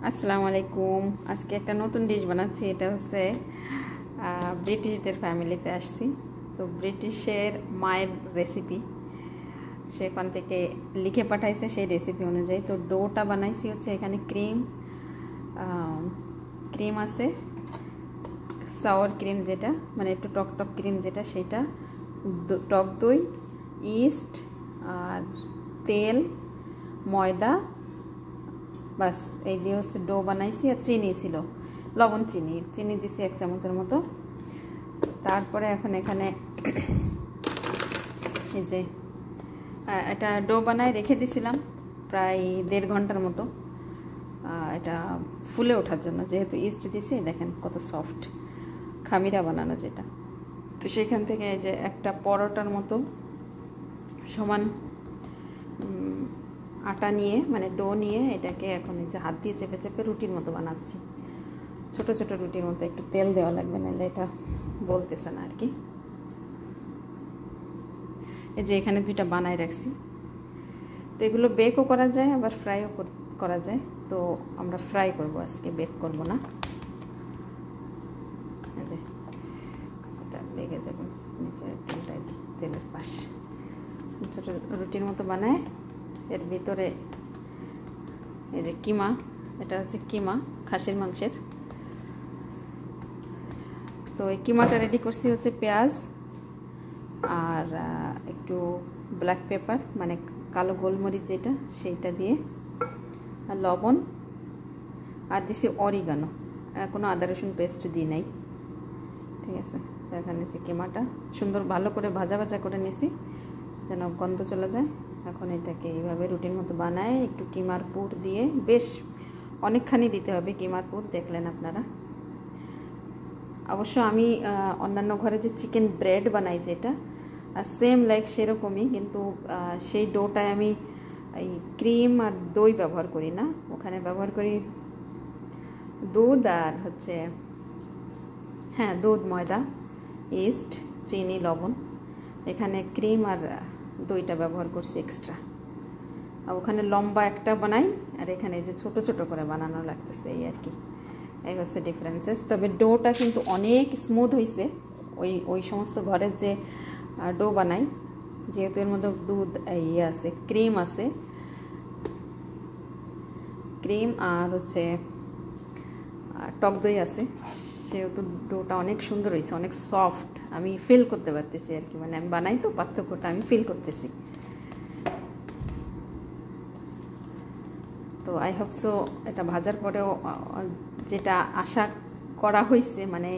আসসালামু আলাইকুম। আজকে একটা নতুন ডিশ বানাচ্ছি। এটা হচ্ছে ব্রিটিশদের ফ্যামিলিতে আসছি, তো ব্রিটিশের মায়ের রেসিপি সেখান থেকে লিখে পাঠাইছে সেই রেসিপি অনুযায়ী। তো ডোটা বানাইছি হচ্ছে এখানে ক্রিম আছে, সাওয়ার ক্রিম যেটা মানে একটু টক টক ক্রিম যেটা, সেটা টক দই, ইস্ট আর তেল, ময়দা, বাস এই দিয়ে হচ্ছে ডো বানাইছি। আর চিনি ছিল, লবণ চিনি দিছি 1 চামচের মতো। তারপরে এখন এখানে এই যে এটা ডো বানায় রেখে দিছিলাম প্রায় 1.5 ঘন্টার মতো, এটা ফুলে ওঠার জন্য। যেহেতু ইস্ট দিছি, দেখেন কত সফট, খামিরা বানানো যেটা। তো সেখান থেকে এই যে একটা পরোটার মতো সমান আটা নিয়ে মানে ডো নিয়ে এটাকে এখন এই যে হাত দিয়ে চেপে চেপে রুটির মতো বানাচ্ছি। ছোট ছোট রুটির মতো, একটু তেল দেওয়া লাগবে, নাহলে এটা বলতেছে না আর কি। এই যে এখানে 2টা বানায় রাখছি। তো এগুলো বেকও করা যায়, আবার ফ্রাইও করা যায়। তো আমরা ফ্রাই করব আজকে, বেক করব না। এই যে এটা লেগে যাবে নিচে, উল্টাই দিই তেলের পাশ। ছোট রুটির মতো বানায় এর ভিতরে এই যে কিমা, এটা হচ্ছে কিমা খাসির মাংসের। তো এই কিমাটা রেডি করছি হচ্ছে পেঁয়াজ আর একটু ব্ল্যাক পেপার মানে কালো গোলমরিচ যেটা, সেইটা দিয়ে, আর লবণ, আর দিছি অরিগানো। কোনো আদা রসুন পেস্ট দিই নাই, ঠিক আছে। এখানে যে কিমাটা সুন্দর ভালো করে ভাজা ভাজা করে নিছি যেন গন্ধ চলে যায়। এখন এটাকে এইভাবে রুটির মতো বানায় একটু কিমার পুর দিয়ে, বেশ অনেকখানি দিতে হবে কিমার পুর, দেখলেন আপনারা। অবশ্য আমি অন্যান্য ঘরে যে চিকেন ব্রেড বানাই যেটা সেম লাইক সেরকমই, কিন্তু সেই ডোটায় আমি এই ক্রিম আর দই ব্যবহার করি না, ওখানে ব্যবহার করি দুধ আর হচ্ছে দুধ, ময়দা, ইস্ট, চিনি, লবণ। এখানে ক্রিম আর দইটা ব্যবহার করছি এক্সট্রা। আর ওখানে লম্বা একটা বানাই, আর এখানে যে ছোট ছোট করে বানানো লাগতেছে, এই আর কি। এই হচ্ছে ডিফারেন্সেস। তবে ডোটা কিন্তু অনেক স্মুথ হয়েছে ওই সমস্ত ঘরের যে ডো বানাই, যেহেতু এর মধ্যে দুধ আছে, ক্রিম আছে, ক্রিম আর হচ্ছে টক দই আছে, সেহেতু ডোটা অনেক সুন্দর হয়েছে, অনেক সফট। আমি ফিল করতে পারতেছি আর কি, মানে আমি বানাই তো পার্থক্যটা আমি ফিল করতেছি। তো আই হোপ সো এটা ভাজার পরেও যেটা আশা করা হয়েছে, মানে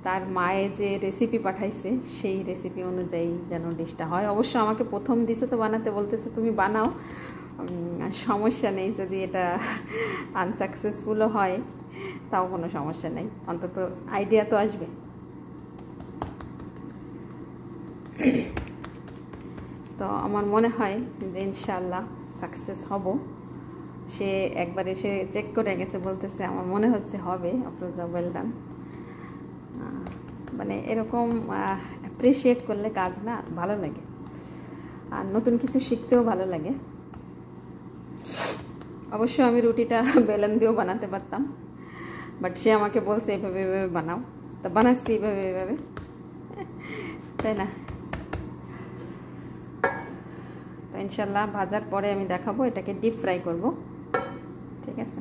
তার মায়ে যে রেসিপি পাঠাইছে সেই রেসিপি অনুযায়ী যেন ডিশটা হয়। অবশ্য আমাকে প্রথম দিছে তো বানাতে, বলতেছে তুমি বানাও, সমস্যা নেই, যদি এটা আনসাকসেসফুলও হয় তাও কোনো সমস্যা নেই, অন্তত আইডিয়া তো আসবে। তো আমার মনে হয় যে ইনশাআল্লাহ সাকসেস হব। সে একবার এসে চেক করে গেছে, বলতেছে আমার মনে হচ্ছে হবে, আফরোজা ওয়েল ডান। মানে এরকম অ্যাপ্রিসিয়েট করলে কাজ না ভালো লাগে, আর নতুন কিছু শিখতেও ভালো লাগে। অবশ্য আমি রুটিটা বেলন দিয়েও বানাতে পারতাম, বাট সে আমাকে বলছে এভাবে এভাবে বানাও, তো বানাচ্ছি এভাবে, তাই না? তো ইনশাল্লাহ ভাজার পরে আমি দেখাবো, এটাকে ডিপ ফ্রাই করব, ঠিক আছে।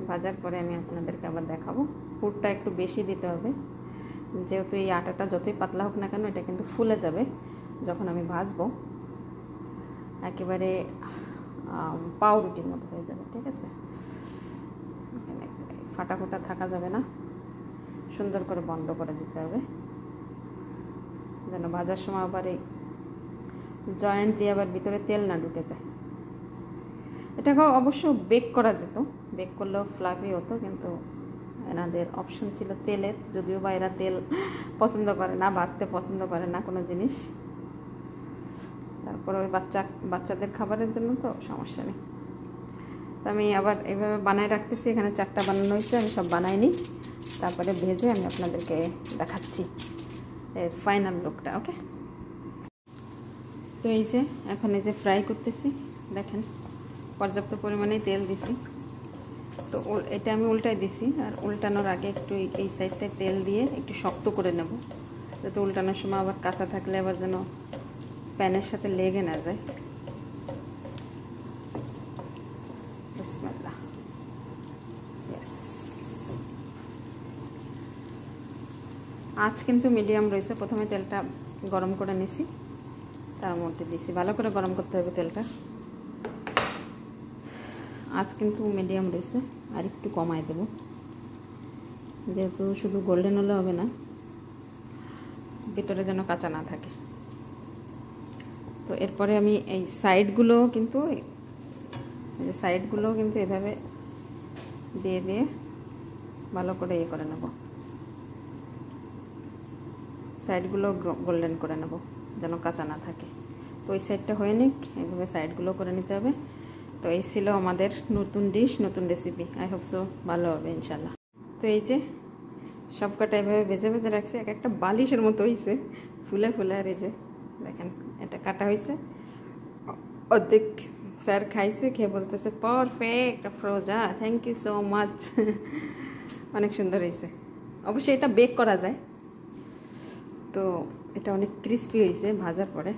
ভাজার পরে আমি আপনাদেরকে আবার দেখাবো। পুরটা একটু বেশি দিতে হবে, যেহেতু এই আটাটা যতই পাতলা হোক না কেন এটা কিন্তু ফুলে যাবে যখন আমি ভাজবো, একেবারে পাউরুটির মতো হয়ে যাবে, ঠিক আছে। এখানে ফাটা ফোটা থাকা যাবে না, সুন্দর করে বন্ধ করে দিতে হবে যেন ভাজার সময় আবার এই জয়েন্ট দিয়ে আবার ভিতরে তেল না ঢুকে যায়। এটাকেও অবশ্য বেক করা যেত, বেক করলেও ফ্লাফি হতো, কিন্তু এনাদের অপশন ছিল তেলের, যদিও বা এরা তেল পছন্দ করে না, ভাজতে পছন্দ করে না কোনো জিনিস। তারপরে ওই বাচ্চাদের খাবারের জন্য তো সমস্যা নেই। তো আমি আবার এইভাবে বানায় রাখতেছি। এখানে 4টা বানানো হয়েছে, আমি সব বানাই নিই, তারপরে ভেজে আমি আপনাদেরকে দেখাচ্ছি এর ফাইনাল লুকটা। ওকে, তো এই যে এখন এই যে ফ্রাই করতেছি, দেখেন পর্যাপ্ত পরিমাণে তেল দিছি। তো এটা আমি উল্টাই দিছি, আর উল্টানোর আগে একটু এই সাইডটায় তেল দিয়ে একটু শক্ত করে নেব, যাতে উল্টানোর সময় আবার কাঁচা থাকলে আবার যেন প্যানের সাথে লেগে না যায়। বিসমিল্লাহ। ইয়েস, আঁচ কিন্তু মিডিয়াম রয়েছে। প্রথমে তেলটা গরম করে নিছি, তার মধ্যে দিছি। ভালো করে গরম করতে হবে তেলটা। আঁচ কিন্তু মিডিয়াম রয়েছে, আর একটু কমায় দেব, যেহেতু শুধু গোল্ডেন হলে হবে না, ভিতরে যেন কাঁচা না থাকে। তো এরপরে আমি এই সাইডগুলো কিন্তু এভাবে দিয়ে দিয়ে ভালো করে ইয়ে করে নেব, সাইডগুলো গোল্ডেন করে নেব যেন কাঁচা না থাকে। তো ওই সাইডটা হয়ে নিক, এইভাবে সাইডগুলো করে নিতে হবে। তো এই ছিল আমাদের নতুন ডিশ, নতুন রেসিপি। আই হোপ সো ভালো হবে ইনশাল্লাহ। তো এই যে সব কটা এভাবে ভেজে ভেজে রাখছি, এক একটা বালিশের মতো হয়েছে, ফুলে ফুলে। আর এই যে দেখেন, এটা কাটা হয়েছে অর্ধেক। স্যার খাইছে, খেয়ে বলতেছে পারফেক্ট ফ্রোজা, থ্যাংক ইউ সো মাচ। অনেক সুন্দর হয়েছে। অবশ্যই এটা বেক করা যায়। তো এটা অনেক ক্রিস্পি হয়েছে ভাজার পরে।